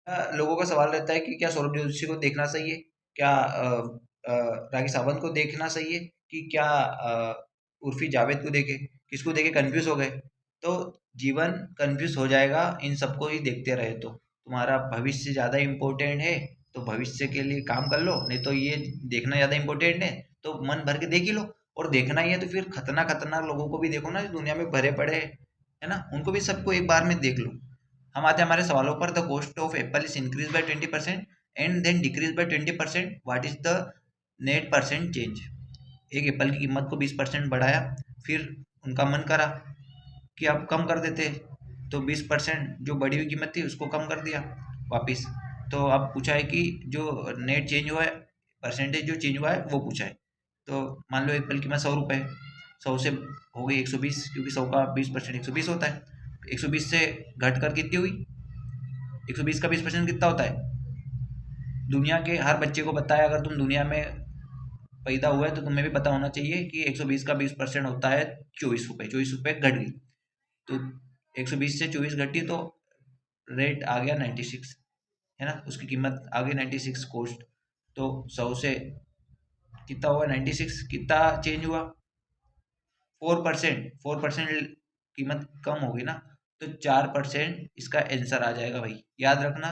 लोगों का सवाल रहता है कि क्या सौरभ जोशी को देखना सही है, क्या राखी सावंत को देखना सही है, कि क्या उर्फी जावेद को देखे, किसको देखे, कंफ्यूज हो गए। तो जीवन कंफ्यूज हो जाएगा इन सबको ही देखते रहे तो। तुम्हारा भविष्य ज़्यादा इम्पोर्टेंट है तो भविष्य के लिए काम कर लो, नहीं तो ये देखना ज़्यादा इम्पोर्टेंट है तो मन भर के देख ही लो। और देखना ही है तो फिर खतरनाक खतरनाक लोगों को भी देखो ना, जो दुनिया में भरे पड़े हैं, है ना, उनको भी सबको एक बार में देख लो। हम आते हैं हमारे सवालों पर। The cost of apple is increase by 20% and then decrease by 20%, what is the net percent change. एक एप्पल की कीमत को 20% बढ़ाया, फिर उनका मन करा कि आप कम कर देते, तो 20% जो बढ़ी हुई कीमत थी उसको कम कर दिया वापिस। तो अब पूछा है कि जो नेट चेंज हुआ है, परसेंटेज जो चेंज हुआ है वो पूछा है। तो मान लो एप्पल की कीमत 100 रुपये, 100 से हो गई 120, क्योंकि 100 का 20% 120 होता है। 120 से घट कर कितनी हुई, 120 का 20% कितना होता है। दुनिया के हर बच्चे को पता है, अगर तुम दुनिया में पैदा हुआ है तो तुम्हें भी पता होना चाहिए कि 120 का 20% होता है 24 रुपये। 24 रुपये घट गई तो 120 से 24 घटी तो रेट आ गया 96, है ना, उसकी कीमत आ गई 96 कॉस्ट। तो 100 से कितना हुआ, 96 कितना चेंज हुआ, 4%। 4% कीमत कम होगी ना, तो 4% इसका आंसर आ जाएगा भाई, याद रखना।